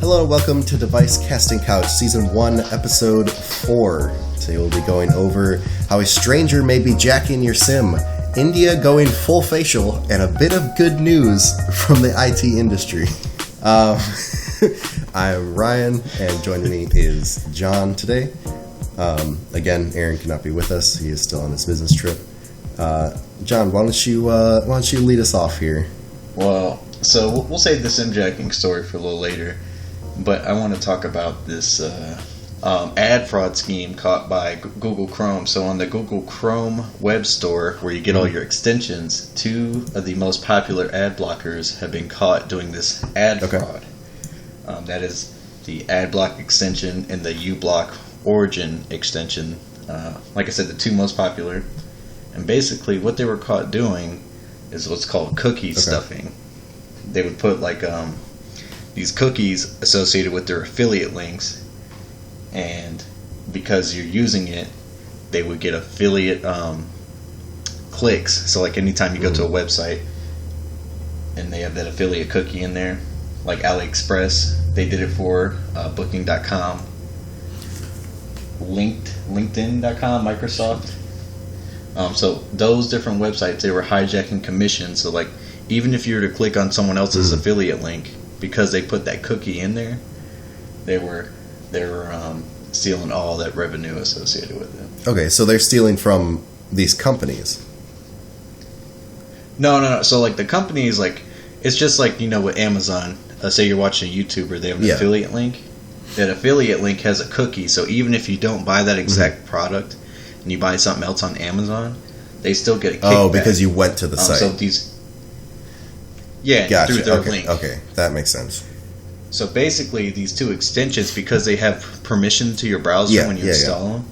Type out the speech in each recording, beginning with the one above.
Hello and welcome to Device Casting Couch, Season 1, Episode 4. Today we'll be going over how a stranger may be jacking your sim, India going full facial, and a bit of good news from the IT industry. I'm Ryan, and joining me is John today. Again, Aaron cannot be with us. He is still on his business trip. John, why don't you lead us off here? Well, so we'll save the sim jacking story for a little later, but I want to talk about this ad fraud scheme caught by Google Chrome. So on the Google Chrome web store, where you get all your extensions, two of the most popular ad blockers have been caught doing this ad fraud. That is the ad block extension and the uBlock origin extension. Like I said, the two most popular. And basically what they were caught doing is what's called cookie stuffing. They would put these cookies associated with their affiliate links, and because you're using it, they would get affiliate clicks. So like anytime you go to a website and they have that affiliate cookie in there, like AliExpress, they did it for Booking.com, LinkedIn.com, Microsoft. So those different websites, they were hijacking commissions. So like, even if you were to click on someone else's affiliate link, because they put that cookie in there, they were stealing all that revenue associated with it. Okay, so they're stealing from these companies. No. So like the companies, like, it's just like, you know, with Amazon. Say you're watching a YouTuber, they have an affiliate link. That affiliate link has a cookie, so even if you don't buy that exact product and you buy something else on Amazon, they still get a kickback. Oh, because you went to the site. So these, gotcha. Through their link. Okay, that makes sense. So basically, these two extensions, because they have permission to your browser when you install them,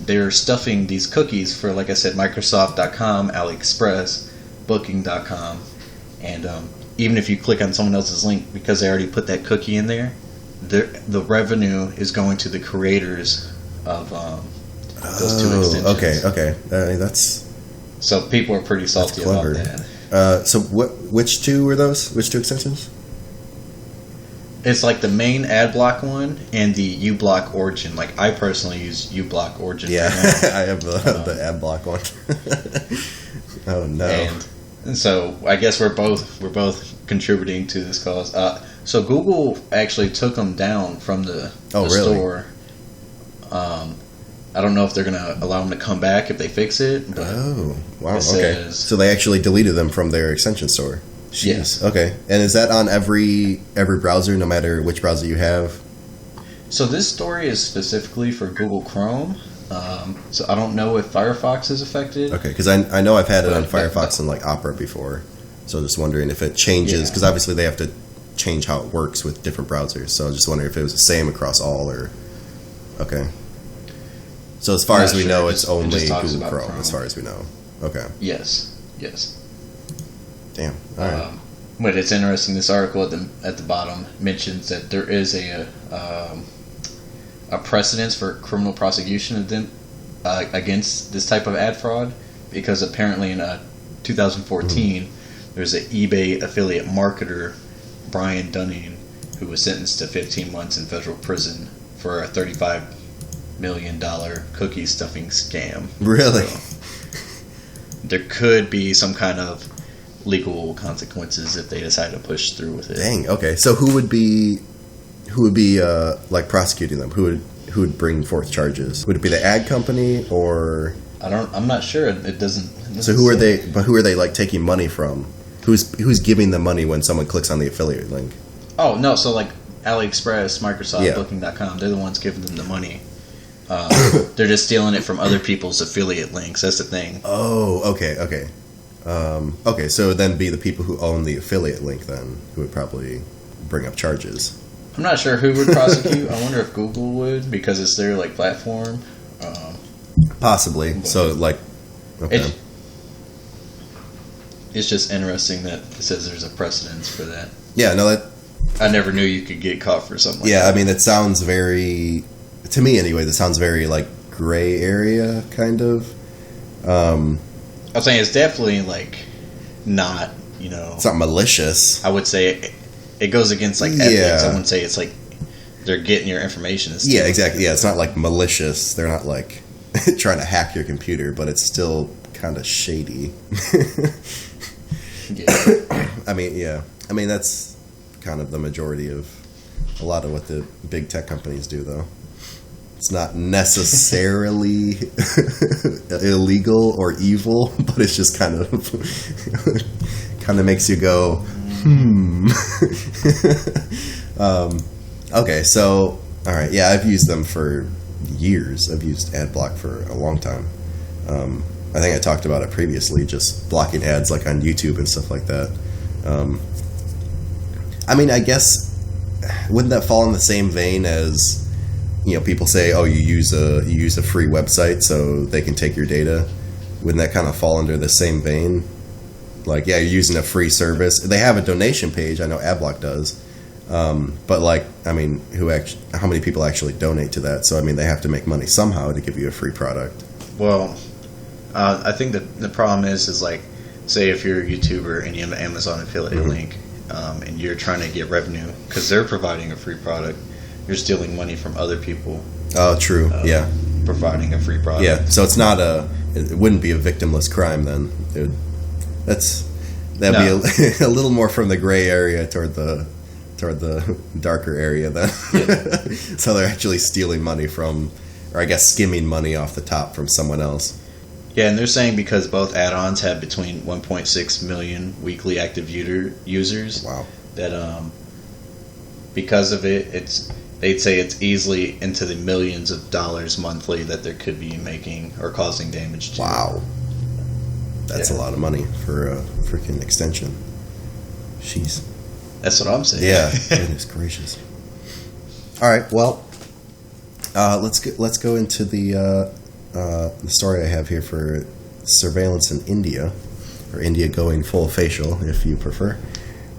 they're stuffing these cookies for, like I said, Microsoft.com, AliExpress, Booking.com, and even if you click on someone else's link, because they already put that cookie in there, the revenue is going to the creators of those two extensions. Okay. That's so people are pretty salty about that. So which two were those? Which two extensions? It's like the main ad block one and the uBlock origin. Like, I personally use uBlock origin. Yeah, I have the ad block one. Oh no. And so I guess we're both contributing to this cause. So Google actually took them down from the store. I don't know if they're going to allow them to come back if they fix it. But wow. Okay. So they actually deleted them from their extension store. Jeez. Yes. Okay. And is that on every browser, no matter which browser you have? So this story is specifically for Google Chrome. So I don't know if Firefox is affected. Okay, because I know I've had it on Firefox and like Opera before. So just wondering if it changes, because obviously they have to change how it works with different browsers. So just wondering if it was the same across all, or okay. So as far as we know, it's only Google Chrome, as far as we know. Okay. Yes. Damn. All right. But it's interesting. This article at the bottom mentions that there is a precedence for criminal prosecution against this type of ad fraud, because apparently in 2014 there's an eBay affiliate marketer, Brian Dunning, who was sentenced to 15 months in federal prison for a $35 million cookie stuffing scam. Really? So there could be some kind of legal consequences if they decide to push through with it. Dang. Okay. So who would be like prosecuting them? Who would bring forth charges? Would it be the ad company, or I'm not sure. It doesn't. So who are they? But who are they like taking money from? Who's giving them money when someone clicks on the affiliate link? Oh no! So like AliExpress, Microsoft, Booking.com, they're the ones giving them the money. They're just stealing it from other people's affiliate links. That's the thing. Oh, okay. Okay, so it would then be the people who own the affiliate link then who would probably bring up charges. I'm not sure who would prosecute. I wonder if Google would, because it's their like platform. Possibly. So like, okay. It's just interesting that it says there's a precedence for that. Yeah, no, that I never knew you could get caught for something like that. Yeah, I mean, it sounds very, to me anyway, that sounds very like gray area kind of. I'm saying it's definitely like not, you know, it's not malicious. I would say it goes against like ethics. I wouldn't say it's like they're getting your information. Yeah, exactly. Yeah, it's not like malicious. They're not like trying to hack your computer, but it's still kind of shady. I mean, that's kind of the majority of a lot of what the big tech companies do, though. It's not necessarily illegal or evil, but it's just kind of makes you go, okay, so, all right, yeah, I've used them for years. I've used AdBlock for a long time. I think I talked about it previously, just blocking ads like on YouTube and stuff like that. I mean, I guess, wouldn't that fall in the same vein as, people say, oh, you use a free website so they can take your data? Wouldn't that kind of fall under the same vein? Like, yeah, you're using a free service. They have a donation page. I know AdBlock does. But like, I mean, how many people actually donate to that? So, I mean, they have to make money somehow to give you a free product. Well, I think that the problem is like, say if you're a YouTuber and you have an Amazon affiliate link, and you're trying to get revenue because they're providing a free product, you're stealing money from other people. Oh, true. Yeah. Providing a free product. Yeah. So it's not it wouldn't be a victimless crime then. That'd be a little more from the gray area toward the darker area then. Yeah. So they're actually stealing money from, or I guess skimming money off the top from someone else. Yeah, and they're saying because both add-ons have between 1.6 million weekly active users. Wow. That because of it, they'd say it's easily into the millions of dollars monthly that they could be making or causing damage to. Wow. That's a lot of money for a freaking extension. Jeez. That's what I'm saying. Yeah. Goodness gracious. All right. Well, let's go into the story I have here for surveillance in India, or India going full facial, if you prefer.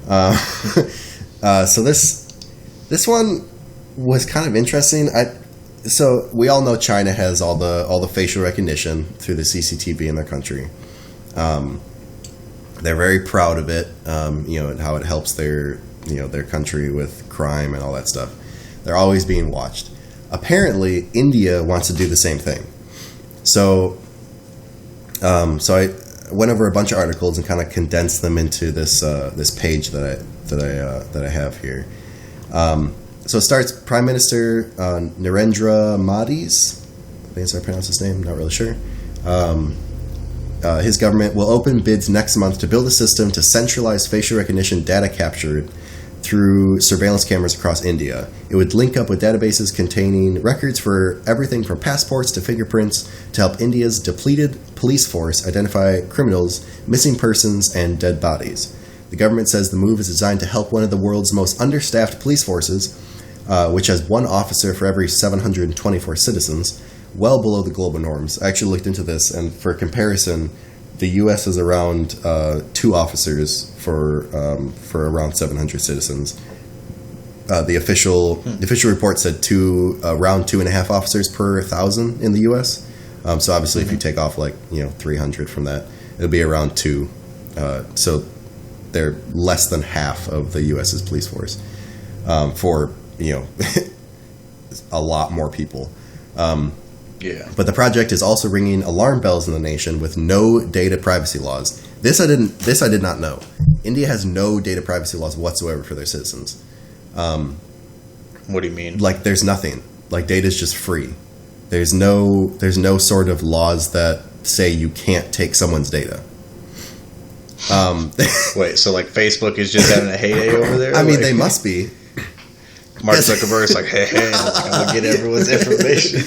So this one was kind of interesting. So we all know China has all the facial recognition through the CCTV in their country. They're very proud of it. And how it helps their country with crime and all that stuff. They're always being watched. Apparently, India wants to do the same thing. So I went over a bunch of articles and kind of condensed them into this page that I have here. So it starts, Prime Minister Narendra Modi's, I think that's how I pronounce his name, not really sure. His government will open bids next month to build a system to centralize facial recognition data captured through surveillance cameras across India. It would link up with databases containing records for everything from passports to fingerprints to help India's depleted police force identify criminals, missing persons, and dead bodies. The government says the move is designed to help one of the world's most understaffed police forces, which has one officer for every 724 citizens, well below the global norms. I actually looked into this, and for comparison, the U.S. is around 2 officers for around 700 citizens. The official report said around 2.5 officers per 1,000 in the U.S. So obviously, if you take off 300 from that, it'll be around 2. So they're less than half of the U.S.'s police force for a lot more people. Yeah. But the project is also ringing alarm bells in the nation with no data privacy laws. This I did not know. India has no data privacy laws whatsoever for their citizens. What do you mean? Like, there's nothing. Like, data's just free. There's no sort of laws that say you can't take someone's data. Wait, so like Facebook is just having a heyday over there? I mean, they must be. Mark Zuckerberg's like, hey, let's go get everyone's information.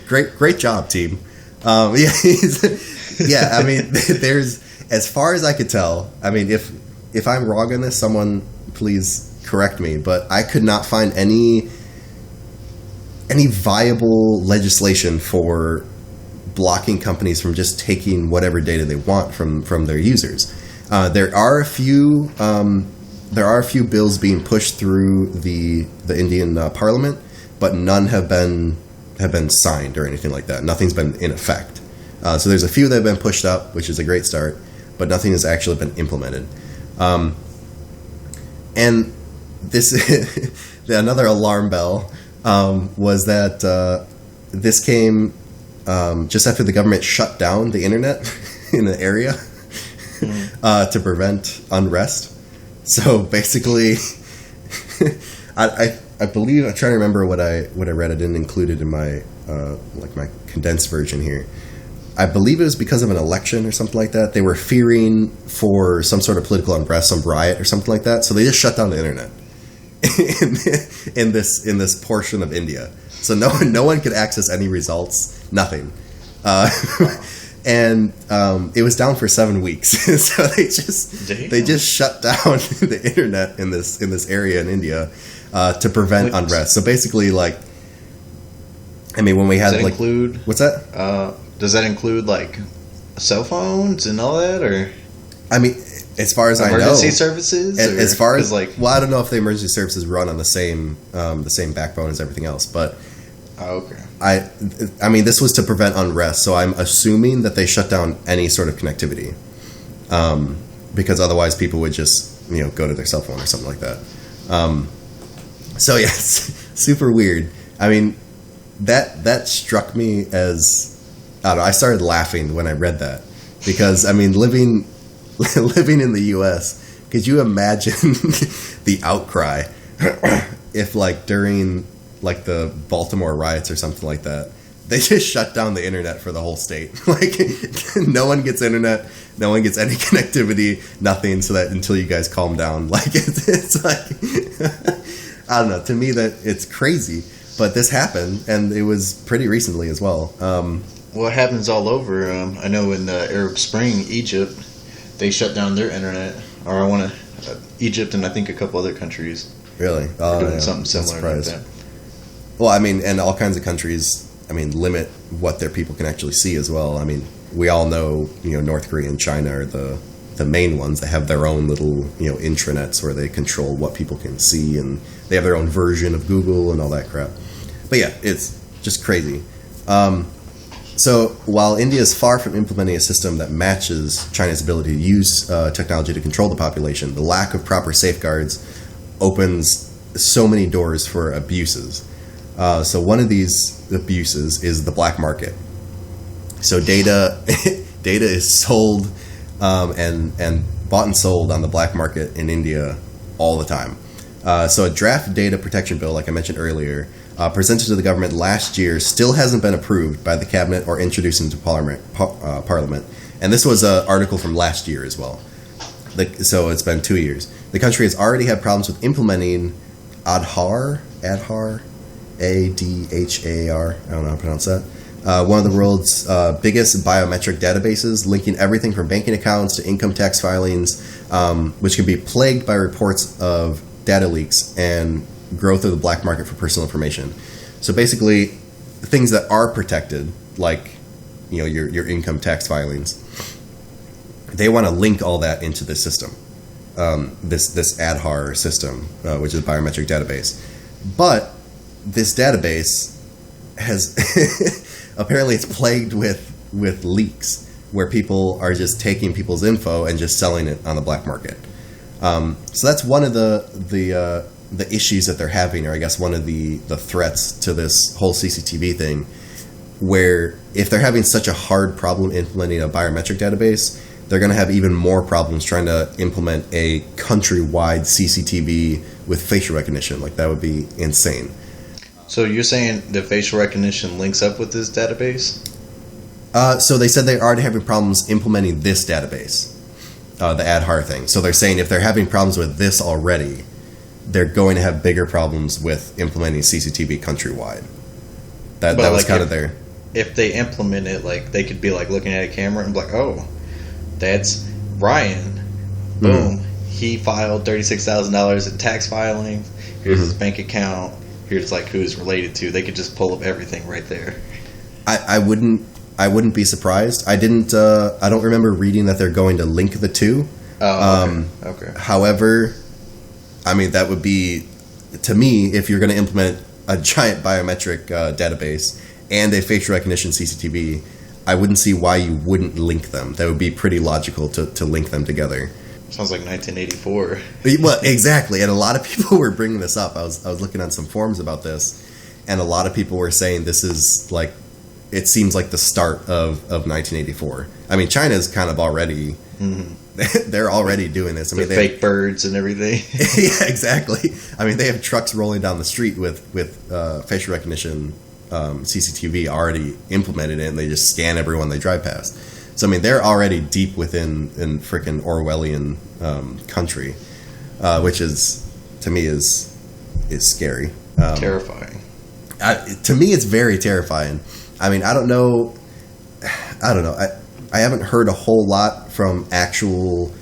Great job, team. I mean, there's, as far as I could tell, I mean, if I'm wrong on this, someone please correct me, but I could not find any viable legislation for blocking companies from just taking whatever data they want from their users. There are a few bills being pushed through the Indian Parliament, but none have been signed or anything like that. Nothing's been in effect. So there's a few that have been pushed up, which is a great start, but nothing has actually been implemented. And this another alarm bell was that this came just after the government shut down the internet in an area to prevent unrest. So basically, I believe, I'm trying to remember what I read. I didn't include it in my my condensed version here. I believe it was because of an election or something like that. They were fearing for some sort of political unrest, some riot or something like that. So they just shut down the internet in this portion of India. So no one could access any results, nothing. And it was down for 7 weeks. So they just shut down the internet in this area in India to prevent unrest. So basically, like, I mean, when we had does that include what's that? Does that include like cell phones and all that, or? I mean, as far as I know, emergency services. As far as well, I don't know if the emergency services run on the same backbone as everything else, but. Oh, okay. I mean, this was to prevent unrest, so I'm assuming that they shut down any sort of connectivity, because otherwise people would just go to their cell phone or something like that. So yeah, it's super weird. I mean, that struck me as, I don't know, I started laughing when I read that, because I mean, living in the U.S., could you imagine the outcry if like during like the Baltimore riots or something like that, they just shut down the internet for the whole state. Like, no one gets internet, no one gets any connectivity, nothing, so that until you guys calm down. Like, it's like, I don't know, to me that it's crazy, but this happened, and it was pretty recently as well. Well, it happens all over. I know in the Arab Spring, Egypt, they shut down their internet, or Egypt and I think a couple other countries. Really? Are doing something similar like that. Well, I mean, and all kinds of countries, I mean, limit what their people can actually see as well. I mean, we all know, North Korea and China are the main ones. They have their own little, intranets where they control what people can see, and they have their own version of Google and all that crap. But yeah, it's just crazy. So while India is far from implementing a system that matches China's ability to use technology to control the population, the lack of proper safeguards opens so many doors for abuses. So one of these abuses is the black market. So data is sold and bought and sold on the black market in India all the time. So a draft data protection bill, like I mentioned earlier, presented to the government last year, still hasn't been approved by the cabinet or introduced into Parliament. And this was an article from last year as well. So it's been 2 years. The country has already had problems with implementing Aadhaar, ADHAR, I don't know how to pronounce that. One of the world's biggest biometric databases, linking everything from banking accounts to income tax filings, which can be plagued by reports of data leaks and growth of the black market for personal information. So basically, things that are protected, like your income tax filings, they want to link all that into this system, this Aadhaar system, which is a biometric database. But this database has apparently it's plagued with leaks where people are just taking people's info and just selling it on the black market. So that's one of the issues that they're having, or I guess one of the threats to this whole CCTV thing, where if they're having such a hard problem implementing a biometric database, they're going to have even more problems trying to implement a countrywide CCTV with facial recognition. Like, that would be insane. So you're saying the facial recognition links up with this database? So they said they're already having problems implementing this database, the Aadhaar thing. So they're saying if they're having problems with this already, they're going to have bigger problems with implementing CCTV countrywide. That was kind of their... If they implement it, like, they could be like looking at a camera and be like, oh, that's Ryan. Boom. Mm-hmm. He filed $36,000 in tax filing. Here's his bank account. Here's like who he's related to. They could just pull up everything right there. I wouldn't be surprised. I don't remember reading that they're going to link the two. Oh, okay. However, I mean, that would be, to me, if you're going to implement a giant biometric database and a facial recognition CCTV, I wouldn't see why you wouldn't link them. That would be pretty logical to link them together. Sounds like 1984. Well, exactly. And a lot of people were bringing this up. I was looking on some forums about this, and a lot of people were saying this is like, it seems like the start of 1984. I mean, China's kind of already, they're already doing this. I mean, they fake birds and everything. Yeah, exactly. I mean, they have trucks rolling down the street with facial recognition CCTV already implemented in. They just scan everyone they drive past. So, I mean, they're already deep within frickin' Orwellian country, which is, to me, is scary. Terrifying. To me, it's very terrifying. I mean, I don't know. I haven't heard a whole lot from actual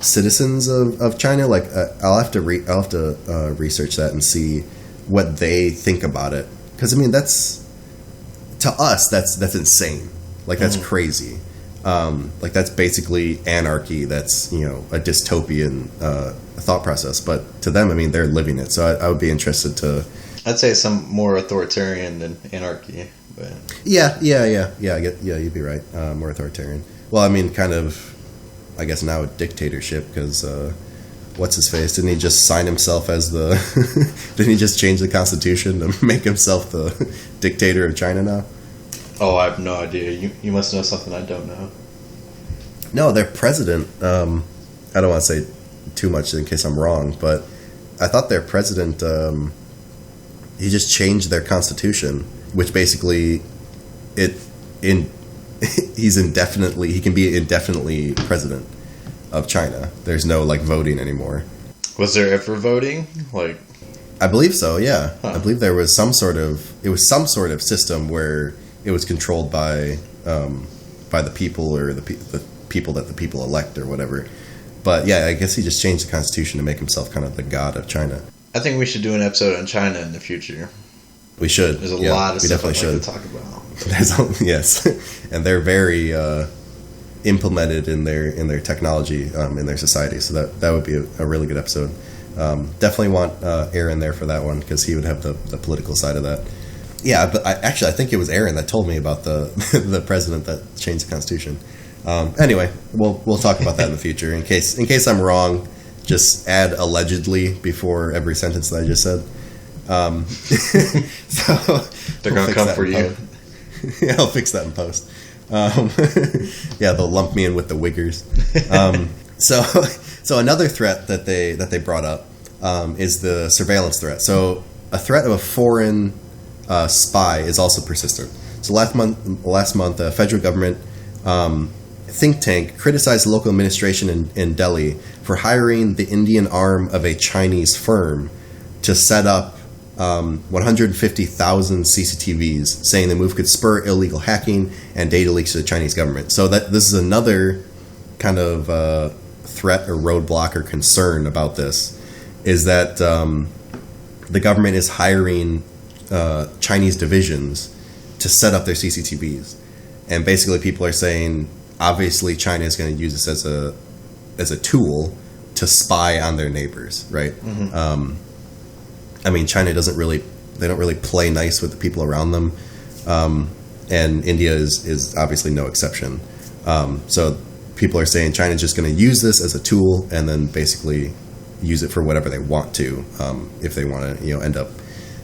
citizens of China. Like, I'll have to research that and see what they think about it. Because, I mean, to us, that's insane. Like, that's crazy. Like, that's basically anarchy. That's, a dystopian thought process. But to them, I mean, they're living it. So I would be interested to... I'd say some more authoritarian than anarchy. But Yeah, you'd be right. More authoritarian. Well, I mean, kind of, I guess now a dictatorship, because what's his face? Didn't he just sign himself as the... Didn't he just change the constitution to make himself the dictator of China now? Oh, I have no idea. You must know something I don't know. No, their president, I don't want to say too much in case I'm wrong, but I thought their president, he just changed their constitution, which basically he can be indefinitely president of China. There's no voting anymore. Was there ever voting? I believe so, yeah. Huh. I believe there was some sort of system where it was controlled by the people, or the people that the people elect or whatever. But yeah, I guess he just changed the constitution to make himself kind of the god of China. I think we should do an episode on China in the future. We should. There's a lot of stuff I'd like to talk about. Yes, and they're very implemented in their technology in their society. So that would be a really good episode. Definitely want Aaron there for that one, because he would have the political side of that. Yeah, but I think it was Aaron that told me about the president that changed the constitution. Anyway, we'll talk about that in the future. In case I'm wrong, just add allegedly before every sentence that I just said. So they're going to come for you. Yeah, I'll fix that in post. Yeah, they'll lump me in with the Wiggers. So another threat that they brought up is the surveillance threat. So a threat of a foreign spy is also persistent. So last month, the federal government think tank criticized the local administration in Delhi for hiring the Indian arm of a Chinese firm to set up 150,000 CCTVs, saying the move could spur illegal hacking and data leaks to the Chinese government. So this is another kind of threat or roadblock or concern about this, is that the government is hiring Chinese divisions to set up their CCTVs. And basically people are saying, obviously China is going to use this as a tool to spy on their neighbors, right? Mm-hmm. I mean, China don't really play nice with the people around them, and India is obviously no exception. So people are saying China's just going to use this as a tool, and then basically use it for whatever they want to, if they want to end up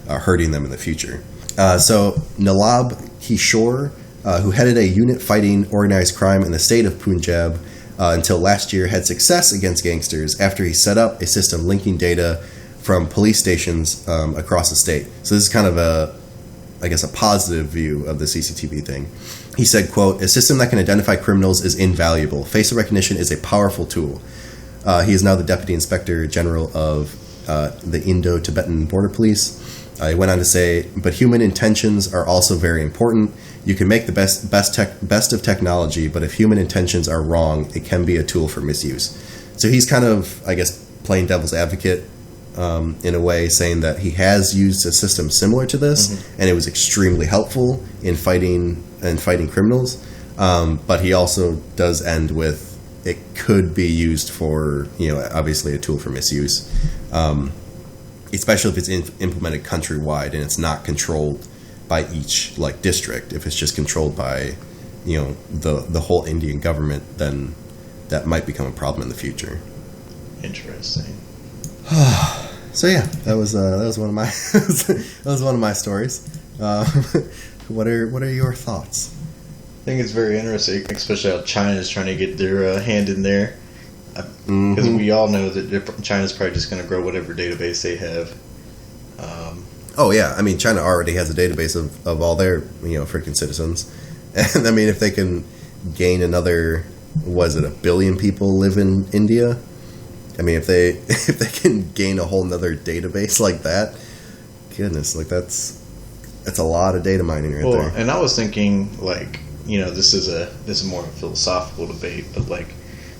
hurting them in the future. So Nalab Kishore, who headed a unit fighting organized crime in the state of Punjab until last year, had success against gangsters after he set up a system linking data from police stations across the state. So this is kind of a positive view of the CCTV thing. He said, quote, "A system that can identify criminals is invaluable. Facial recognition is a powerful tool." He is now the Deputy Inspector General of the Indo-Tibetan Border Police. He went on to say, "But human intentions are also very important. You can make the best of technology, but if human intentions are wrong, it can be a tool for misuse." So he's kind of, playing devil's advocate in a way, saying that he has used a system similar to this, and it was extremely helpful in fighting criminals. But he also does end with, it could be used for, obviously a tool for misuse, especially if it's implemented countrywide and it's not controlled by each district. If it's just controlled by, the whole Indian government, then that might become a problem in the future. Interesting. So yeah, that was one of my that was one of my stories. What are your thoughts? I think it's very interesting, especially how China's trying to get their hand in there. Because we all know that China's probably just going to grow whatever database they have. Oh yeah, I mean China already has a database of all their freaking citizens, and I mean if they can gain another, was it 1 billion people live in India? I mean if they can gain a whole nother database like that, goodness, like that's a lot of data mining right there. And I was thinking like this is more a philosophical debate, but like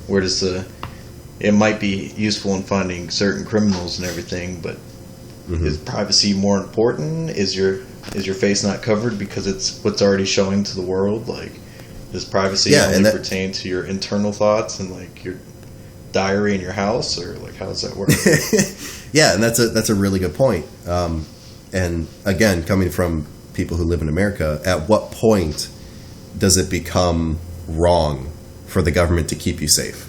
where does it might be useful in finding certain criminals and everything, but is privacy more important? Is your face not covered because it's what's already showing to the world? Like, does privacy only pertain to your internal thoughts and like your diary in your house, or like how does that work? Yeah, and that's a really good point. And again, coming from people who live in America, at what point does it become wrong for the government to keep you safe?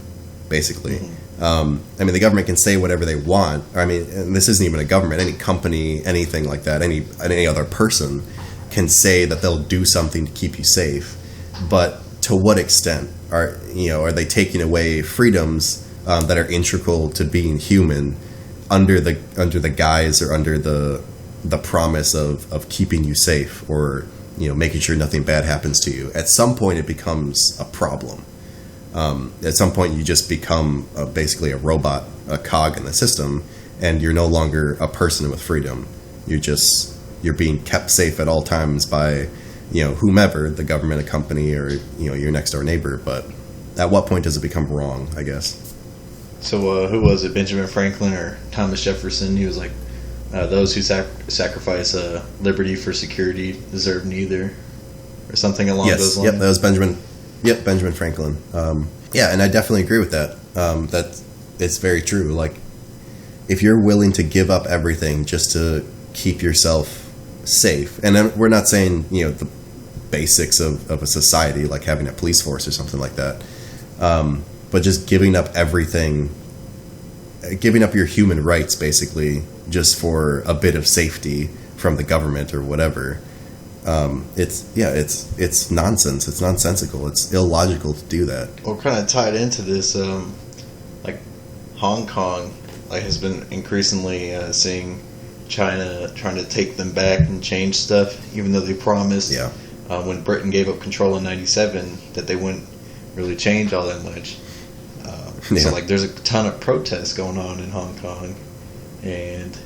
Basically. I mean, the government can say whatever they want. I mean, and this isn't even a government. Any company, anything like that, any other person can say that they'll do something to keep you safe. But to what extent are they taking away freedoms that are integral to being human under the guise or under the promise of keeping you safe, or making sure nothing bad happens to you? At some point, it becomes a problem. At some point, you just become basically a robot, a cog in the system, and you're no longer a person with freedom. You're being kept safe at all times by, whomever, the government, a company, or your next door neighbor. But at what point does it become wrong, I guess? So who was it? Benjamin Franklin or Thomas Jefferson? He was like, those who sacrifice liberty for security deserve neither, or something along those lines. Yep, that was Benjamin. Yep, Benjamin Franklin. Yeah, and I definitely agree with that. That it's very true. Like, if you're willing to give up everything just to keep yourself safe, and then we're not saying the basics of a society like having a police force or something like that, but just giving up everything, giving up your human rights basically just for a bit of safety from the government or whatever. It's nonsense. It's nonsensical. It's illogical to do that. Well, kind of tied into this, like Hong Kong, like has been increasingly seeing China trying to take them back and change stuff, even though they promised when Britain gave up control in '97 that they wouldn't really change all that much. So like, there's a ton of protests going on in Hong Kong, and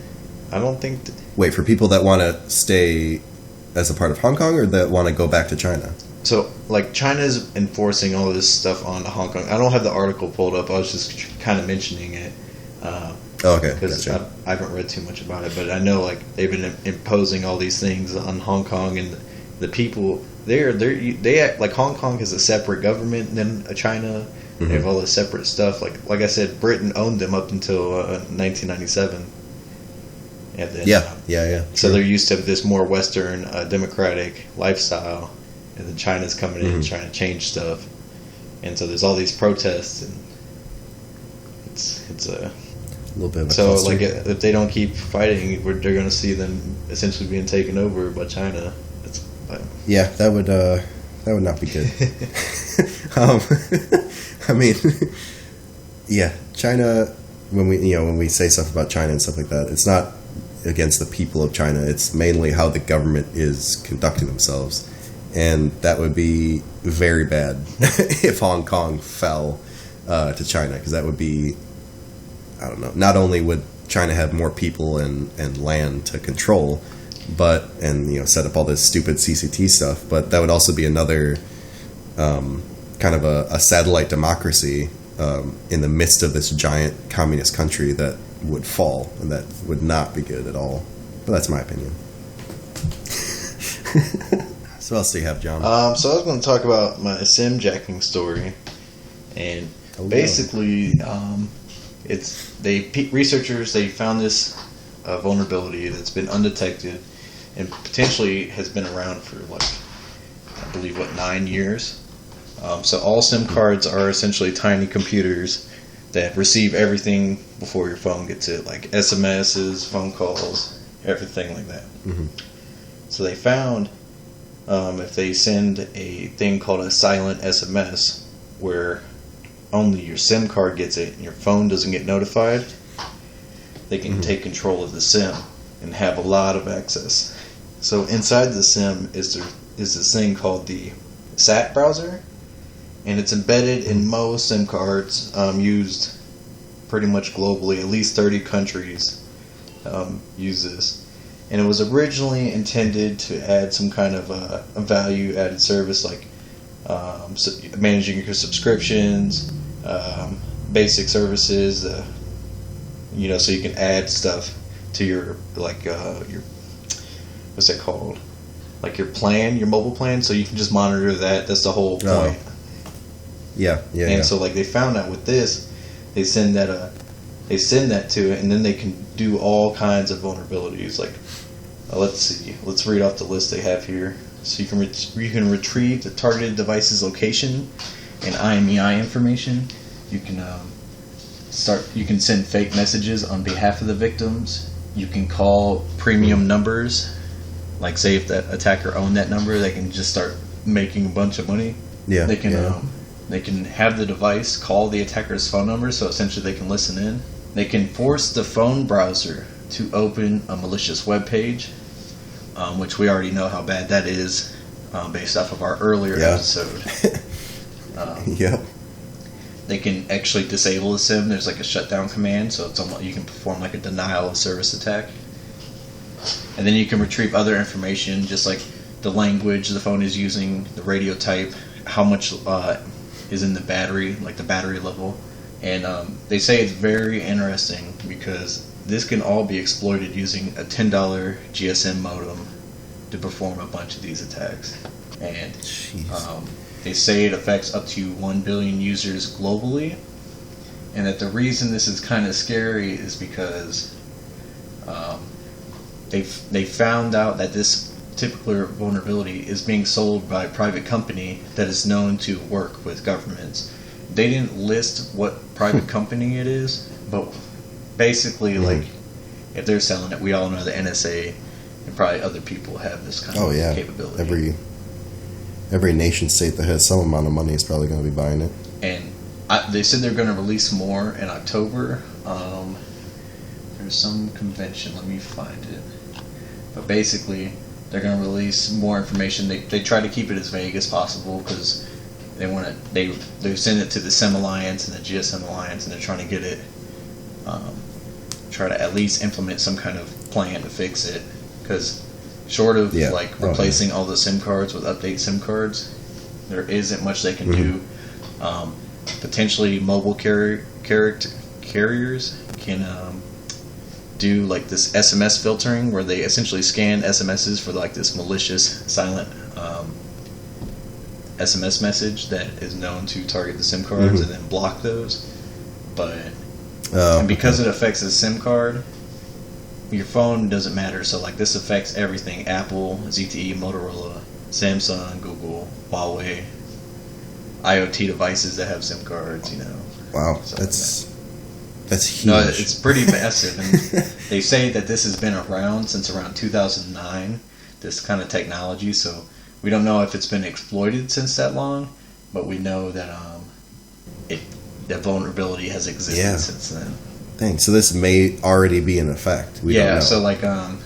I don't think. Wait, for people that want to stay as a part of Hong Kong, or that want to go back to China? So, like, China's enforcing all this stuff on Hong Kong. I don't have the article pulled up. I was just kind of mentioning it. Okay. Because I haven't read too much about it, but I know, like, they've been imposing all these things on Hong Kong, and the people there, they act like Hong Kong is a separate government than China. They have all this separate stuff. Like I said, Britain owned them up until 1997. And then, yeah. So they're used to this more Western democratic lifestyle, and then China's coming in and trying to change stuff, and so there's all these protests, and it's a little bit of a so cluster. Like if they don't keep fighting, they're going to see them essentially being taken over by China. Yeah, that would not be good. I mean, yeah, China. When we say stuff about China and stuff like that, it's not against the people of China. It's mainly how the government is conducting themselves, and that would be very bad if Hong Kong fell to China, because that would be, I don't know. Not only would China have more people and land to control, but set up all this stupid CCTV stuff, but that would also be another kind of a satellite democracy in the midst of this giant communist country that would fall, and that would not be good at all. But that's my opinion. So what else do you have, John? So I was going to talk about my sim jacking story, and basically, researchers found this vulnerability that's been undetected and potentially has been around for I believe 9 years. So all SIM cards are essentially tiny computers that receive everything before your phone gets it, like SMSs, phone calls, everything like that. Mm-hmm. So they found if they send a thing called a silent SMS, where only your SIM card gets it and your phone doesn't get notified, they can take control of the SIM and have a lot of access. So inside the SIM is this thing called the SAT browser, and it's embedded in most SIM cards used pretty much globally. At least 30 countries use this. And it was originally intended to add some kind of a value-added service, like managing your subscriptions, basic services, so you can add stuff to your what's that called? Like your plan, your mobile plan, so you can just monitor that. That's the whole point. Yeah. So like they found out with this, they send that to it, and then they can do all kinds of vulnerabilities. Like, let's see, let's read off the list they have here. So you can retrieve the targeted device's location and IMEI information. You can You can send fake messages on behalf of the victims. You can call premium numbers. Like, say if that attacker owned that number, they can just start making a bunch of money. Yeah. They can have the device call the attacker's phone number, so essentially they can listen in. They can force the phone browser to open a malicious web page, which we already know how bad that is, based off of our earlier episode. Yep. They can actually disable the SIM. There's like a shutdown command, so it's almost, you can perform like a denial of service attack. And then you can retrieve other information, just like the language the phone is using, the radio type, how much is in the battery, like the battery level. And they say it's very interesting because this can all be exploited using a $10 GSM modem to perform a bunch of these attacks. And they say it affects up to 1 billion users globally, and that the reason this is kind of scary is because they found out that this particular vulnerability is being sold by a private company that is known to work with governments. They didn't list what private company it is, but basically, like, if they're selling it, we all know the NSA and probably other people have this kind of capability. Every nation state that has some amount of money is probably going to be buying it. And they said they're going to release more in October. There's some convention. Let me find it. But basically, they're going to release more information. They try to keep it as vague as possible because they want to. They send it to the SIM Alliance and the GSM Alliance, and they're trying to get it. Try to at least implement some kind of plan to fix it, because short of replacing all the SIM cards with update SIM cards, there isn't much they can do. Potentially, mobile carriers can do like this SMS filtering, where they essentially scan SMSs for like this malicious silent SMS message that is known to target the SIM cards and then block those. But and because it affects the SIM card, your phone doesn't matter. So like this affects everything: Apple, ZTE, Motorola, Samsung, Google, Huawei, IoT devices that have SIM cards. Wow, that's huge. No, it's pretty massive, and they say that this has been around since around 2009. This kind of technology, so we don't know if it's been exploited since that long, but we know that that vulnerability has existed since then. Dang, so this may already be in effect. We don't know. So like I'm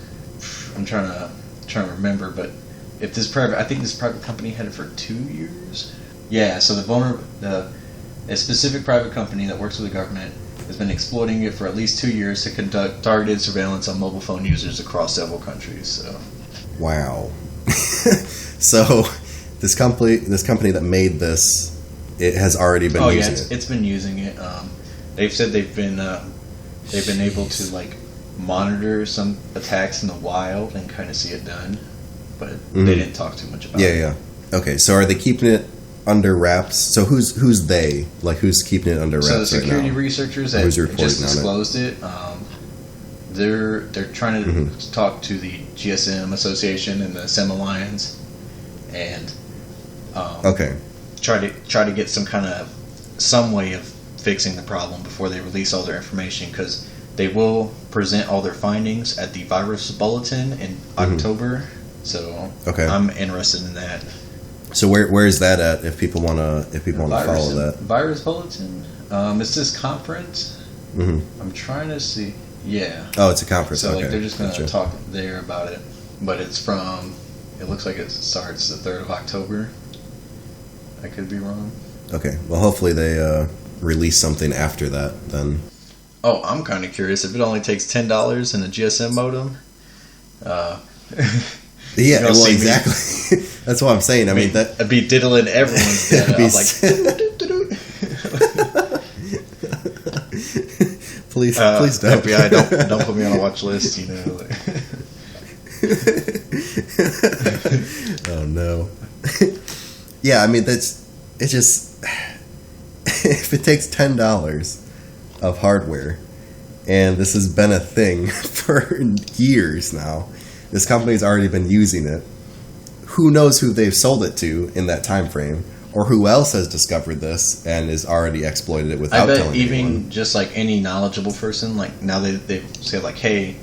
trying to remember, but if I think this private company had it for 2 years. Yeah, so a specific private company that works with the government has been exploiting it for at least 2 years to conduct targeted surveillance on mobile phone users across several countries. So. Wow. So this company that made this, it has already been using it. It's been using it. They've said they've been able to like monitor some attacks in the wild and kind of see it done, but they didn't talk too much about it. Yeah. Okay, so are they keeping it under wraps? So who's they? Like, who's keeping it under wraps right now? So the security researchers that just disclosed it, they're trying to talk to the GSM Association and the SIM Alliance, and try to get some way of fixing the problem before they release all their information, because they will present all their findings at the virus bulletin in October. So I'm interested in that. So where is that at? If people want to follow that virus bulletin, it's this conference. I'm trying to see. Yeah. Oh, it's a conference. So they're just going to talk there about it, but it's from. It looks like it starts the 3rd of October. I could be wrong. Okay. Well, hopefully they release something after that then. Oh, I'm kind of curious. If it only takes $10 in a GSM modem. Yeah, well, exactly. That's what I'm saying. I mean, that... I'd be diddling everyone's data. I'm like... please don't. FBI, don't put me on a watch list, you know. Oh, no. Yeah, I mean, it's just... if it takes $10 of hardware, and this has been a thing for years now... This company's already been using it. Who knows who they've sold it to in that time frame, or who else has discovered this and is already exploited it without telling anyone. I bet even just like any knowledgeable person, like now they say like, hey,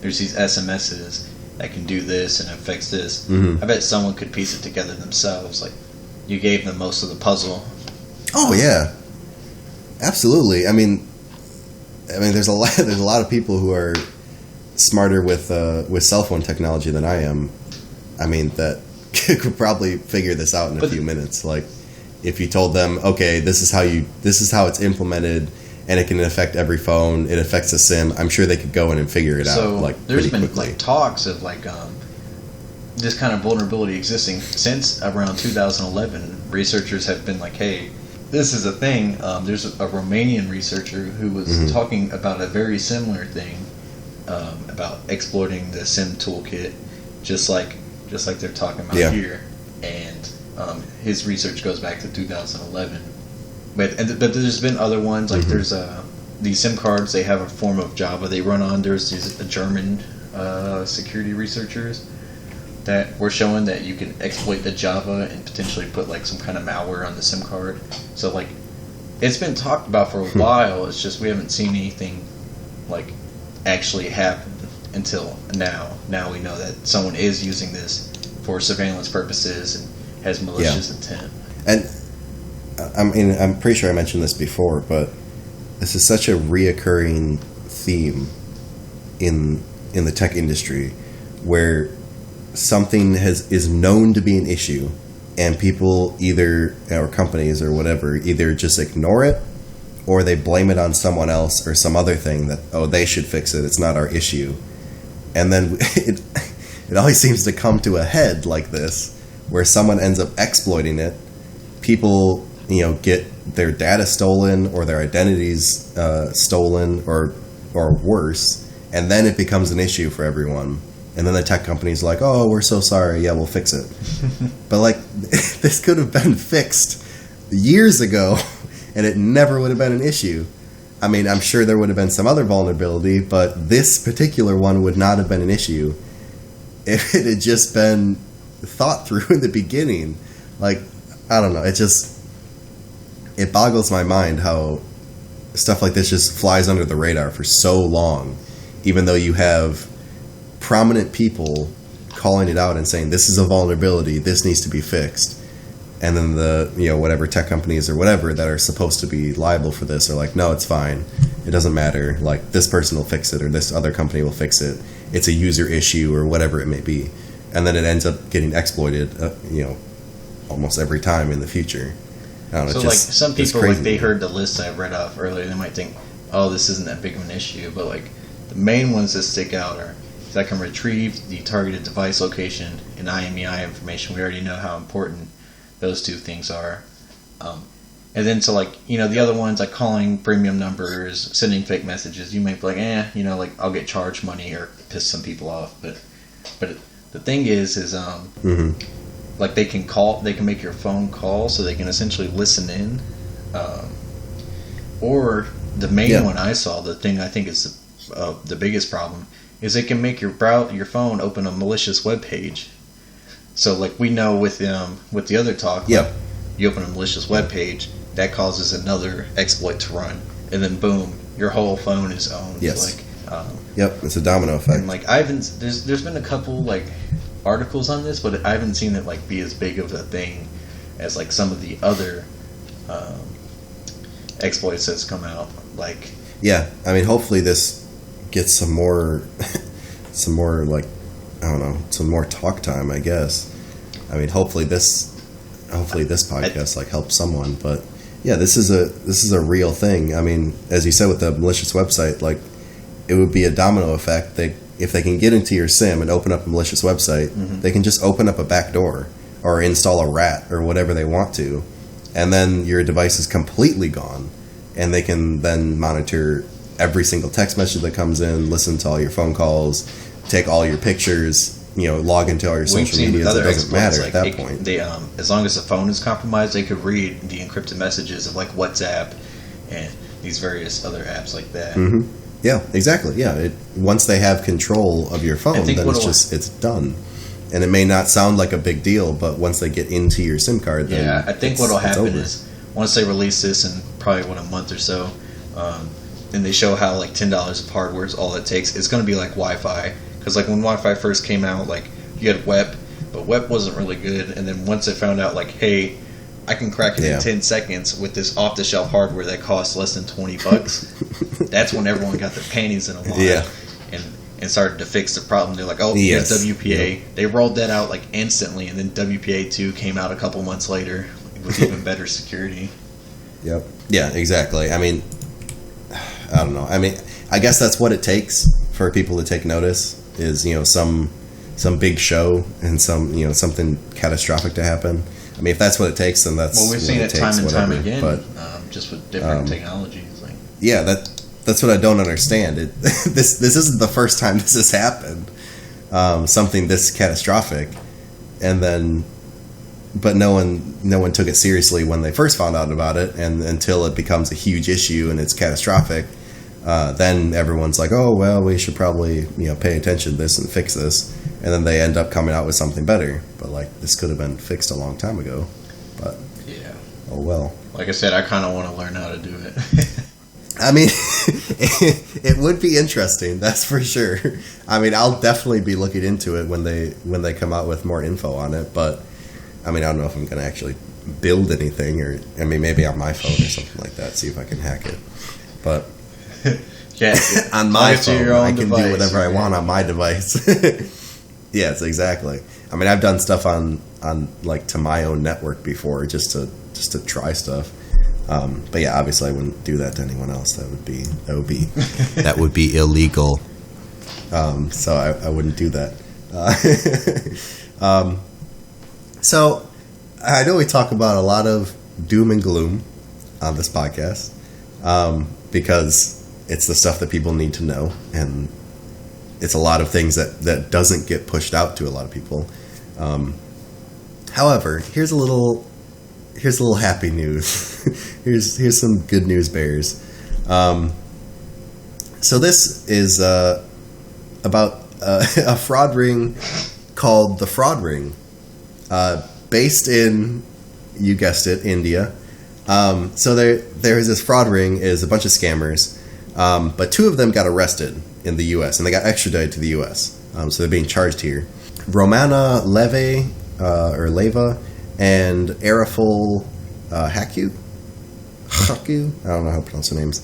there's these SMSs that can do this and affects this. I bet someone could piece it together themselves. Like you gave them most of the puzzle. Oh yeah, absolutely. I mean, there's a lot of people who are smarter with cell phone technology than I am. I mean, that could probably figure this out in a few minutes. Like, if you told them, okay, this is how it's implemented, and it can affect every phone. It affects a SIM. I'm sure they could go in and figure it out. Like there's been quickly. Like talks of like this kind of vulnerability existing since around 2011. Researchers have been like, hey, this is a thing. There's a Romanian researcher who was talking about a very similar thing. About exploiting the SIM toolkit, just like they're talking about here, and his research goes back to 2011. But there's been other ones like there's these SIM cards. They have a form of Java they run on. There's these German security researchers that were showing that you can exploit the Java and potentially put like some kind of malware on the SIM card. So like it's been talked about for a while. It's just we haven't seen anything like actually happen until now. Now we know that someone is using this for surveillance purposes and has malicious intent. And I mean, I'm pretty sure I mentioned this before, but this is such a reoccurring theme in the tech industry, where something is known to be an issue, and people or companies or whatever either just ignore it, or they blame it on someone else or some other thing that, oh, they should fix it, it's not our issue. And then it always seems to come to a head like this, where someone ends up exploiting it. People, get their data stolen or their identities stolen or worse, and then it becomes an issue for everyone. And then the tech company's like, oh, we're so sorry, yeah, we'll fix it. But like, this could have been fixed years ago, and it never would have been an issue. I mean, I'm sure there would have been some other vulnerability, but this particular one would not have been an issue if it had just been thought through in the beginning. Like, I don't know, it boggles my mind how stuff like this just flies under the radar for so long, even though you have prominent people calling it out and saying, this is a vulnerability, this needs to be fixed. And then the, whatever tech companies or whatever that are supposed to be liable for this are like, no, it's fine. It doesn't matter. Like, this person will fix it, or this other company will fix it. It's a user issue or whatever it may be. And then it ends up getting exploited, almost every time in the future. I don't know, so, like, some people, like, they heard the list I read off earlier, they might think, oh, this isn't that big of an issue. But, like, the main ones that stick out are that can retrieve the targeted device location and IMEI information. We already know how important those two things are. And then, so, like, the other ones, like calling premium numbers, sending fake messages, you might be like, like, I'll get charged money or piss some people off. But the thing is like, they can make your phone call, so they can essentially listen in. Or the main one I saw, the thing I think is the biggest problem, is they can make your phone open a malicious web page. So, like, we know with the other talk, you open a malicious web page, that causes another exploit to run, and then boom, your whole phone is owned. Yes. Like, yep, it's a domino effect. And like I haven't, there's been a couple like articles on this, but I haven't seen it like be as big of a thing as like some of the other exploits that's come out. Like, yeah, I mean, hopefully this gets some more like, I don't know, some more talk time, I guess. I mean, hopefully this podcast like helps someone, but yeah, this is a real thing. I mean, as you said with the malicious website, like it would be a domino effect. If they can get into your SIM and open up a malicious website, they can just open up a backdoor or install a rat or whatever they want to, and then your device is completely gone, and they can then monitor every single text message that comes in, listen to all your phone calls, take all your pictures, log into all your social media. It doesn't matter at that point. They, as long as the phone is compromised, they could read the encrypted messages of like WhatsApp and these various other apps like that. Mm-hmm. Yeah, exactly. Yeah, once they have control of your phone, then it's done. And it may not sound like a big deal, but once they get into your SIM card, then I think what'll happen is once they release this in probably a month or so, and they show how like $10 of hardware is all it takes, it's going to be like Wi-Fi. Because like when Wi-Fi first came out, like you had WEP, but WEP wasn't really good. And then once they found out like, hey, I can crack it in 10 seconds with this off-the-shelf hardware that costs less than $20, that's when everyone got their panties in a wad. Yeah. And started to fix the problem. They're like, oh, here's WPA. Yep. They rolled that out like instantly, and then WPA 2 came out a couple months later with even better security. Yep. Yeah, exactly. I mean, I don't know. I mean, I guess that's what it takes for people to take notice is, some big show and something catastrophic to happen. I mean, if that's what it takes, then that's well, we've seen it time and time again, but just with different technologies. Like, yeah, that's what I don't understand. This isn't the first time this has happened. Something this catastrophic, and then, but no one took it seriously when they first found out about it, and until it becomes a huge issue and it's catastrophic, then everyone's like, oh well, we should probably pay attention to this and fix this, and then they end up coming out with something better. But like this could have been fixed a long time ago. But yeah, oh well. Like I said, I kind of want to learn how to do it. I mean, it would be interesting, that's for sure. I mean, I'll definitely be looking into it when they come out with more info on it. But I mean, I don't know if I'm going to actually build anything, or I mean, maybe on my phone or something like that. See if I can hack it. But yeah, on my phone, I can do whatever I want on my device. Yes, exactly. I mean, I've done stuff on like to my own network before, just to try stuff. But yeah, obviously I wouldn't do that to anyone else. That would be illegal. So I wouldn't do that. So I know we talk about a lot of doom and gloom on this podcast, because it's the stuff that people need to know, and it's a lot of things that doesn't get pushed out to a lot of people. However, here's a little happy news. here's some good news bears. So this is about a fraud ring called the Fraud Ring, based in, you guessed it, India. So there is this fraud ring, is a bunch of scammers, but 2 of them got arrested in the U.S. and they got extradited to the U.S. So they're being charged here. Romana Leva and Ariful Haku. I don't know how to pronounce their names.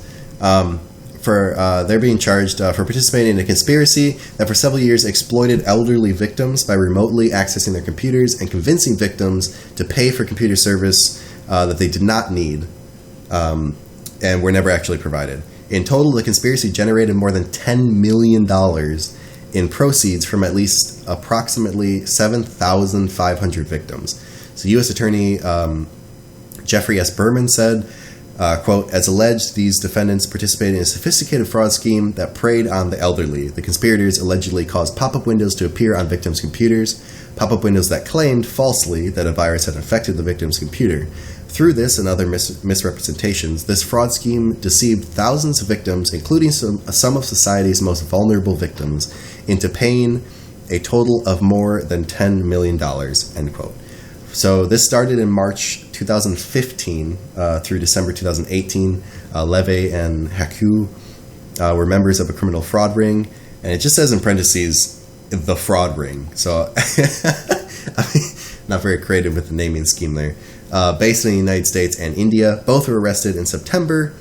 They're being charged for participating in a conspiracy that for several years exploited elderly victims by remotely accessing their computers and convincing victims to pay for computer service that they did not need, and were never actually provided. In total, the conspiracy generated more than $10 million in proceeds from at least approximately 7,500 victims. So U.S. Attorney Jeffrey S. Berman said, quote, as alleged, these defendants participated in a sophisticated fraud scheme that preyed on the elderly. The conspirators allegedly caused pop-up windows to appear on victims' computers, pop-up windows that claimed falsely that a virus had infected the victim's computer. Through this and other misrepresentations, this fraud scheme deceived thousands of victims, including some of society's most vulnerable victims, into paying a total of more than $10 million, end quote. So this started in March 2015 through December 2018, Leve and Haku were members of a criminal fraud ring, and it just says in parentheses, the fraud ring. So, I mean, not very creative with the naming scheme there. Based in the United States and India, both were arrested in September,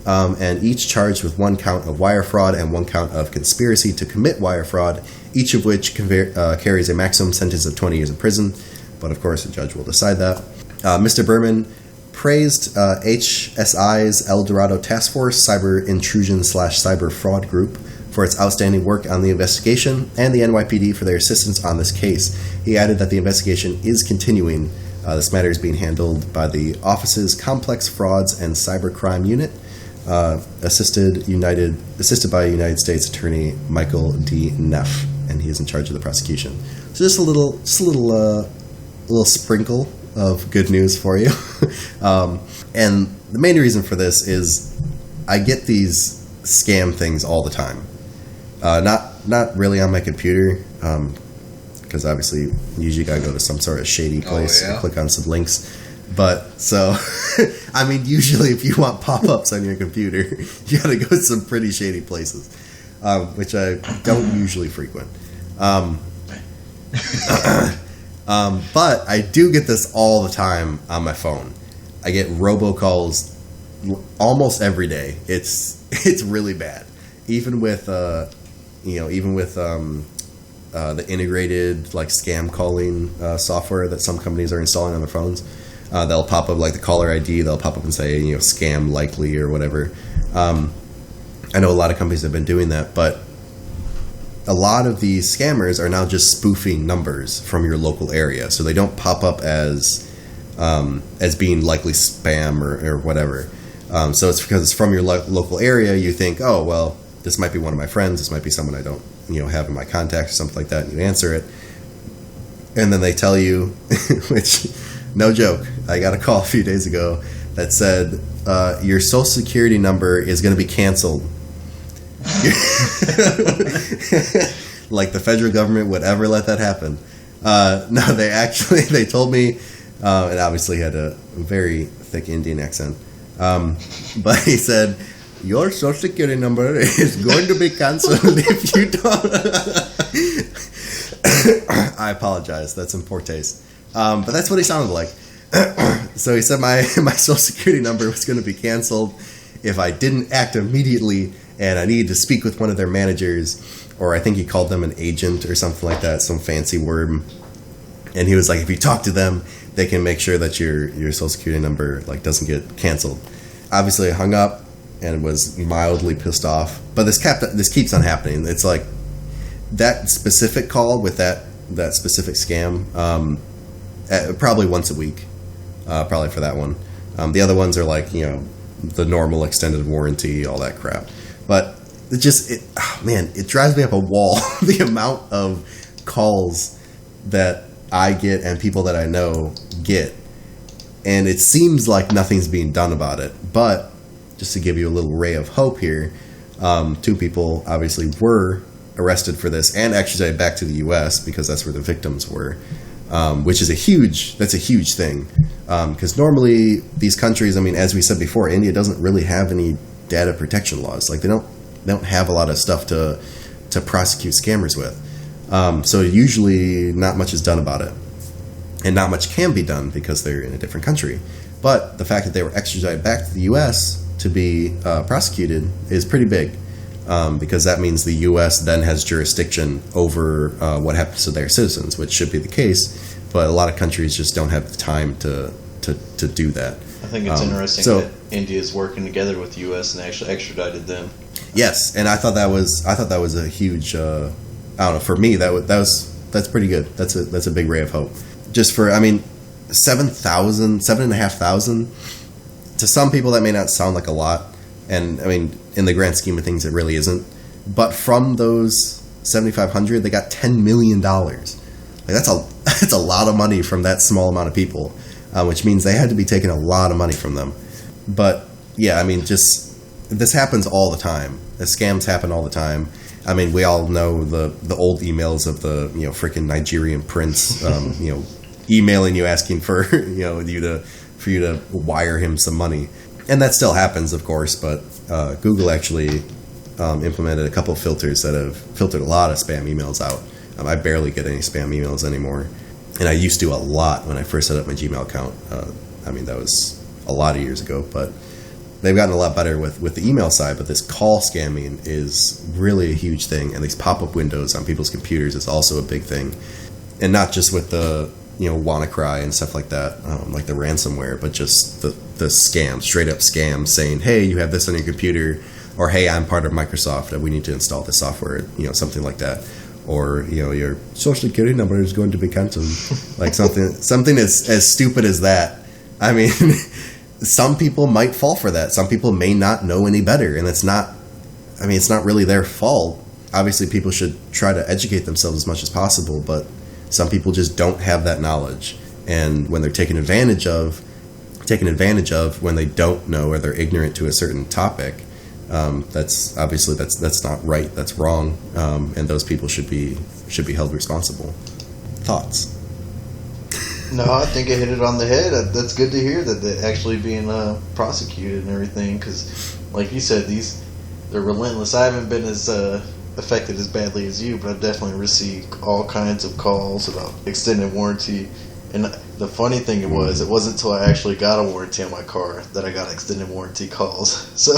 and each charged with 1 count of wire fraud and 1 count of conspiracy to commit wire fraud, each of which carries a maximum sentence of 20 years in prison. But of course, the judge will decide that. Mr. Berman praised HSI's El Dorado Task Force Cyber Intrusion / Cyber Fraud Group for its outstanding work on the investigation and the NYPD for their assistance on this case. He added that the investigation is continuing. This matter is being handled by the office's Complex Frauds and Cybercrime Unit, assisted by United States Attorney Michael D. Neff, and he is in charge of the prosecution. So just a little sprinkle of good news for you. And the main reason for this is I get these scam things all the time. Not really on my computer, because obviously usually gotta go to some sort of shady place and click on some links. But so, I mean, usually if you want pop-ups on your computer, you gotta go to some pretty shady places, which I don't usually frequent. But I do get this all the time on my phone. I get robocalls almost every day. It's really bad. Even with the integrated like scam calling software that some companies are installing on their phones, they'll pop up like the caller ID. They'll pop up and say scam likely or whatever. I know a lot of companies have been doing that, but a lot of these scammers are now just spoofing numbers from your local area, so they don't pop up as being likely spam or whatever. So it's because it's from your local area. You think, oh well, this might be one of my friends. This might be someone I don't have in my contacts or something like that. And you answer it, and then they tell you, which no joke, I got a call a few days ago that said your Social Security number is going to be canceled. Like the federal government would ever let that happen. No, they told me, and obviously he had a very thick Indian accent, but he said, your Social Security number is going to be canceled if you don't. I apologize, that's in poor taste, but that's what he sounded like. So he said my Social Security number was going to be canceled if I didn't act immediately, and I needed to speak with one of their managers, or I think he called them an agent or something like that, some fancy word. And he was like, if you talk to them, they can make sure that your Social Security number doesn't get canceled. Obviously, I hung up and was mildly pissed off. But this keeps on happening. It's like that specific call with that specific scam, probably once a week, probably for that one. The other ones are the normal extended warranty, all that crap. But it drives me up a wall, the amount of calls that I get and people that I know get. And it seems like nothing's being done about it. But just to give you a little ray of hope here, 2 people obviously were arrested for this and extradited back to the U.S. because that's where the victims were, which is a huge thing. Because normally these countries, as we said before, India doesn't really have any data protection laws. They don't have a lot of stuff to prosecute scammers with. So usually not much is done about it. And not much can be done because they're in a different country. But the fact that they were extradited back to the U.S. to be prosecuted is pretty big. Because that means the U.S. then has jurisdiction over what happens to their citizens, which should be the case. But a lot of countries just don't have the time to do that. I think it's interesting that India is working together with the U.S. and actually extradited them. Yes, and I thought that was a huge. I don't know. For me, that's pretty good. That's a big ray of hope. Just for 7,500 to some people that may not sound like a lot, and in the grand scheme of things, it really isn't. But from those 7,500, they got $10 million. That's a lot of money from that small amount of people, which means they had to be taking a lot of money from them. But yeah, this happens all the time. The scams happen all the time. We all know the old emails of the freaking Nigerian prince, emailing you asking for you to for you to wire him some money. And that still happens, of course, but Google actually implemented a couple of filters that have filtered a lot of spam emails out. I barely get any spam emails anymore. And I used to a lot when I first set up my Gmail account. That was a lot of years ago, but they've gotten a lot better with the email side. But this call scamming is really a huge thing, and these pop-up windows on people's computers is also a big thing. And not just with the WannaCry and stuff like that, like the ransomware, but just the scam, straight up scam saying, hey, you have this on your computer, or hey, I'm part of Microsoft and we need to install this software, something like that. Or, your social security number is going to be canceled. Like something as stupid as that. I mean, some people might fall for that. Some people may not know any better, and it's not really their fault. Obviously, people should try to educate themselves as much as possible, but some people just don't have that knowledge. And when they're taken advantage of when they don't know or they're ignorant to a certain topic, that's not right. That's wrong. And those people should be held responsible. Thoughts? No, I think I hit it on the head. That's good to hear that they're actually being prosecuted and everything. Because, like you said, they're relentless. I haven't been as affected as badly as you, but I've definitely received all kinds of calls about extended warranty. And the funny thing it wasn't until I actually got a warranty on my car that I got extended warranty calls. So.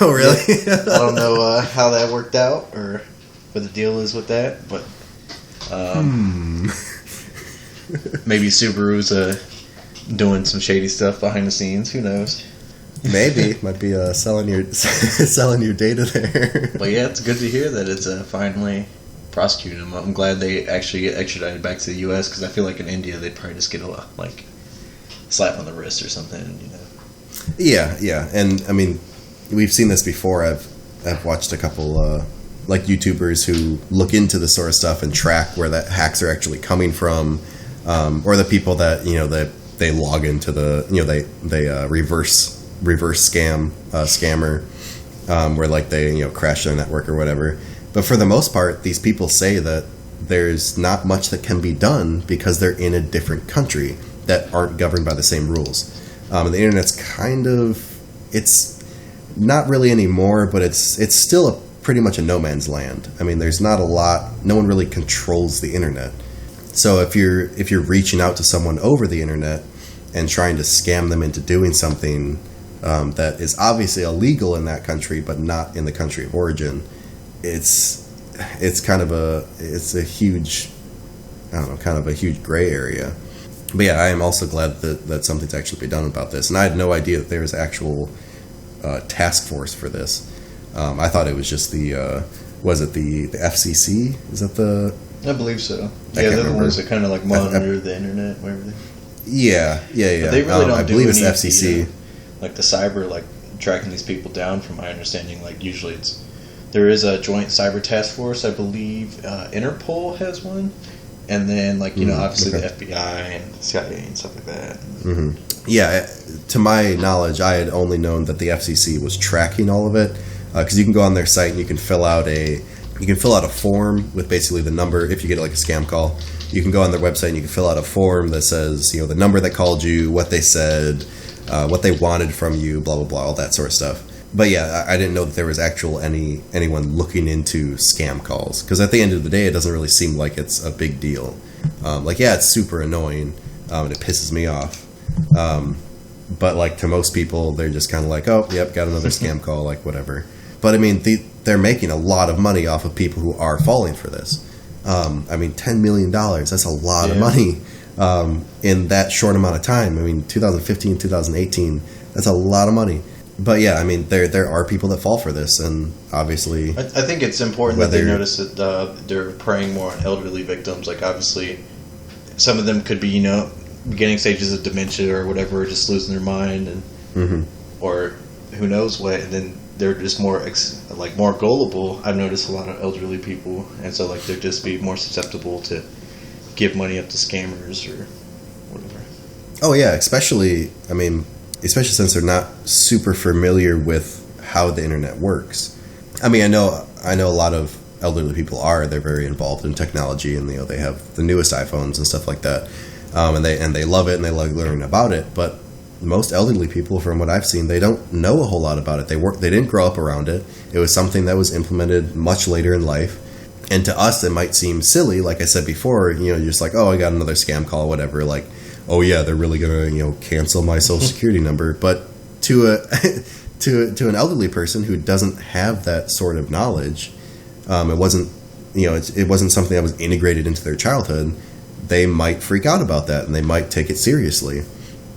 Oh, really? I don't know how that worked out or what the deal is with that, but maybe Subaru's doing some shady stuff behind the scenes. Who knows? Maybe might be selling your data there. But yeah, it's good to hear that it's finally prosecuted them. I'm glad they actually get extradited back to the U.S. because I feel like in India they'd probably just get a slap on the wrist or something. Yeah, and I mean. We've seen this before. I've watched a couple YouTubers who look into this sort of stuff and track where that hacks are actually coming from, or the people that they log into the they reverse scammer where they crash their network or whatever. But for the most part, these people say that there's not much that can be done because they're in a different country that aren't governed by the same rules. And the internet's it's not really anymore, but it's still pretty much a no man's land. I mean, there's not a lot. No one really controls the internet. So if you're reaching out to someone over the internet and trying to scam them into doing something that is obviously illegal in that country, but not in the country of origin, it's a huge, kind of a huge gray area. But yeah, I am also glad that something's actually been done about this, and I had no idea that there was actual task force for this. I thought it was just the FCC? Is that the? I believe so. Yeah, they're the ones that kind of monitor the internet and everything. Yeah. But they really don't I believe it's FCC. The cyber tracking these people down. From my understanding, usually there is a joint cyber task force. I believe Interpol has one, and then obviously the FBI and CIA and stuff like that. Mm-hmm. Yeah, to my knowledge, I had only known that the FCC was tracking all of it, because you can go on their site and you can fill out a form with basically the number. If you get a scam call, you can go on their website and you can fill out a form that says the number that called you, what they said, what they wanted from you, blah blah blah, all that sort of stuff. But yeah, I didn't know that there was anyone looking into scam calls, because at the end of the day, it doesn't really seem like it's a big deal. It's super annoying and it pisses me off. But to most people, they're just kind of oh, yep, got another scam call, whatever. But I mean, they're making a lot of money off of people who are falling for this. $10 million, that's a lot of money in that short amount of time. 2015, 2018, that's a lot of money. But yeah, there are people that fall for this, and obviously, I think it's important that they notice that they're preying more on elderly victims. Obviously, some of them could be, beginning stages of dementia or whatever, just losing their mind, and or who knows what, and then they're just more more gullible. I've noticed a lot of elderly people, and so they'd just be more susceptible to give money up to scammers or whatever. Oh yeah, especially since they're not super familiar with how the internet works. I know a lot of elderly people they're very involved in technology, and they have the newest iPhones and stuff like that. and they love it and they love learning about it. But most elderly people, from what I've seen, they don't know a whole lot about it. They didn't grow up around it. It was something that was implemented much later in life. And to us, it might seem silly. Like I said before, you're just like, oh, I got another scam call, whatever. Like, oh yeah, they're really gonna cancel my Social Security number. But to an elderly person who doesn't have that sort of knowledge, it wasn't it wasn't something that was integrated into their childhood. They might freak out about that, and they might take it seriously.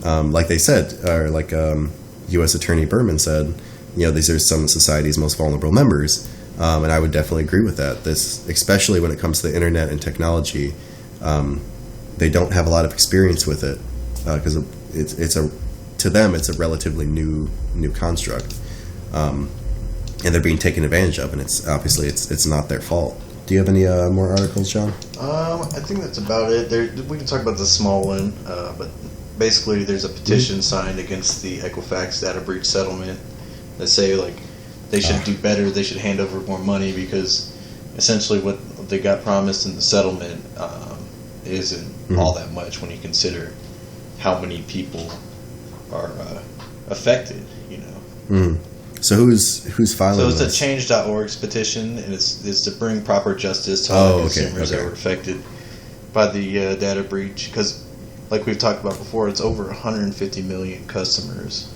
Like they said, or like U.S. Attorney Berman said, these are some of society's most vulnerable members. And I would definitely agree with that. This, especially when it comes to the internet and technology, they don't have a lot of experience with it because to them it's a relatively new construct, and they're being taken advantage of, and it's not their fault. Do you have any more articles, John? I think that's about it. We can talk about the small one, but basically there's a petition signed against the Equifax data breach settlement that say they should do better. They should hand over more money because essentially what they got promised in the settlement isn't all that much when you consider how many people are affected. So who's filing? So it's this? a Change.org's petition, and it's to bring proper justice to all consumers that were affected by the data breach. Because, like we've talked about before, it's over 150 million customers,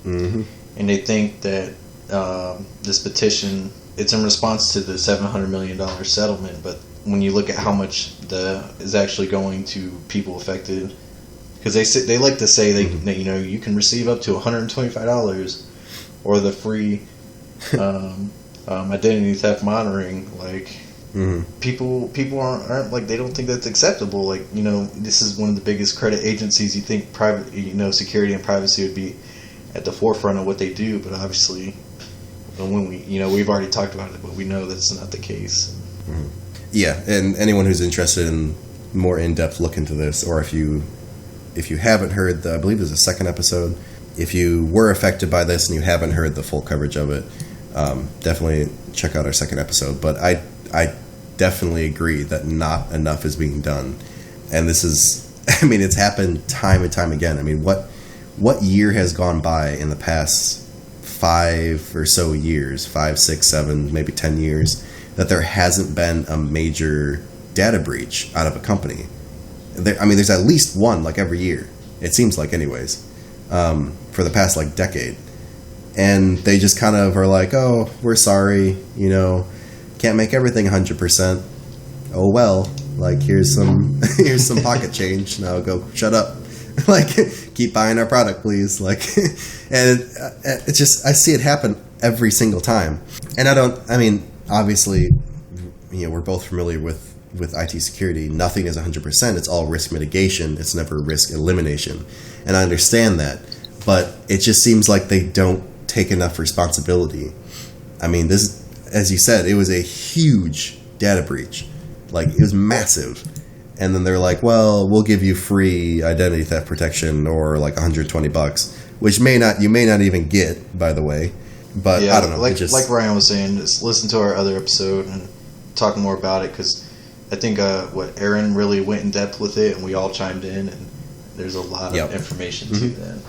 and they think that this petition, it's in response to the $700 million settlement, but when you look at how much is actually going to people affected, because they like to say that you can receive up to $125 or the free identity theft monitoring. People aren't like, they don't think that's acceptable. This is one of the biggest credit agencies. You think private security and privacy would be at the forefront of what they do, but obviously when we've already talked about it, but we know that's not the case. Yeah, and anyone who's interested in more in-depth look into this, or if you haven't heard I believe there's a second episode, if you were affected by this and you haven't heard the full coverage of it, definitely check out our second episode. But I definitely agree that not enough is being done, and this is, it's happened time and time again. What year has gone by in the past 5 or so years, 5, 6, 7, maybe 10 years, that there hasn't been a major data breach out of a company? There's at least one every year, it seems like, anyways, for the past decade. And they just kind of are like, oh, we're sorry, can't make everything 100%. Oh well, here's some pocket change. Now go shut up. Keep buying our product, please. And it's just, I see it happen every single time. And obviously, we're both familiar with IT security. Nothing is 100%. It's all risk mitigation. It's never risk elimination. And I understand that. But it just seems like they don't take enough responsibility. This, as you said, it was a huge data breach. It was massive. And then they're like, well, we'll give you free identity theft protection, or $120, which you may not even get, by the way. But yeah, I don't know. Like Ryan was saying, just listen to our other episode and talk more about it, because I think Aaron really went in depth with it, and we all chimed in, and there's a lot of information to that.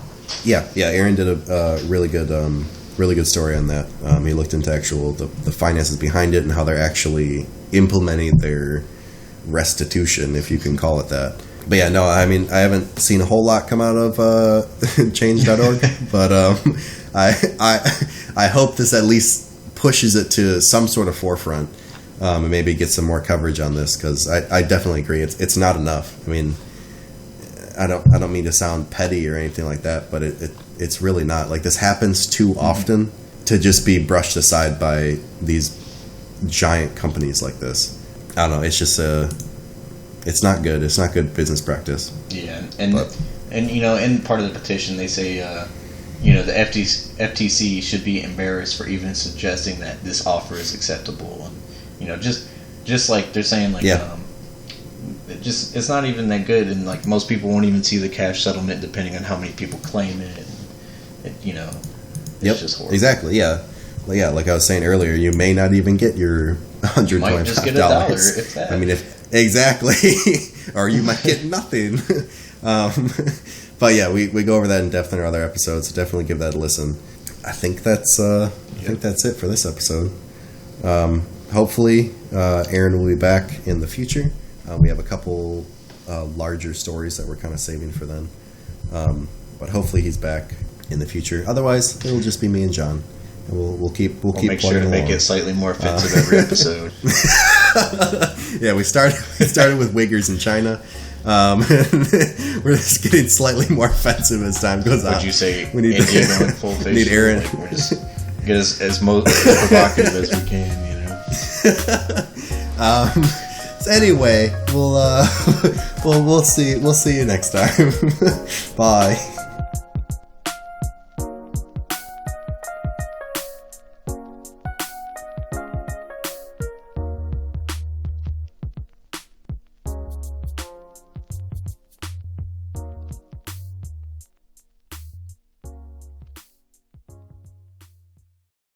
Yeah, Aaron did a really good story on that. He looked into the finances behind it and how they're actually implementing their restitution, if you can call it that. But yeah, no, I haven't seen a whole lot come out of change.org, but I hope this at least pushes it to some sort of forefront, and maybe get some more coverage on this, because I definitely agree it's not enough. I don't mean to sound petty or anything like that, but it's really not. This happens too often to just be brushed aside by these giant companies like this. I don't know. It's just it's not good. It's not good business practice. Yeah, and in part of the petition they say, the FTC should be embarrassed for even suggesting that this offer is acceptable. And, just like they're saying, it's not even that good, and most people won't even see the cash settlement depending on how many people claim it. It's just horrible. Exactly. Yeah. Like I was saying earlier, you may not even get your $125. You might just get $1, if that. Exactly. or you might get nothing. But yeah, we go over that in depth in our other episodes, so definitely give that a listen. I think that's it for this episode. Hopefully, Aaron will be back in the future. We have a couple larger stories that we're kind of saving for then. But hopefully he's back in the future. Otherwise, it'll just be me and John. And we'll keep make sure to make it slightly more offensive every episode. Yeah, we started with Uyghurs in China. We're just getting slightly more offensive as time goes on. Would you say we need India going full facial? Need Aaron. Like we're just get as most provocative as we can, you know. So anyway, we'll see you next time. Bye.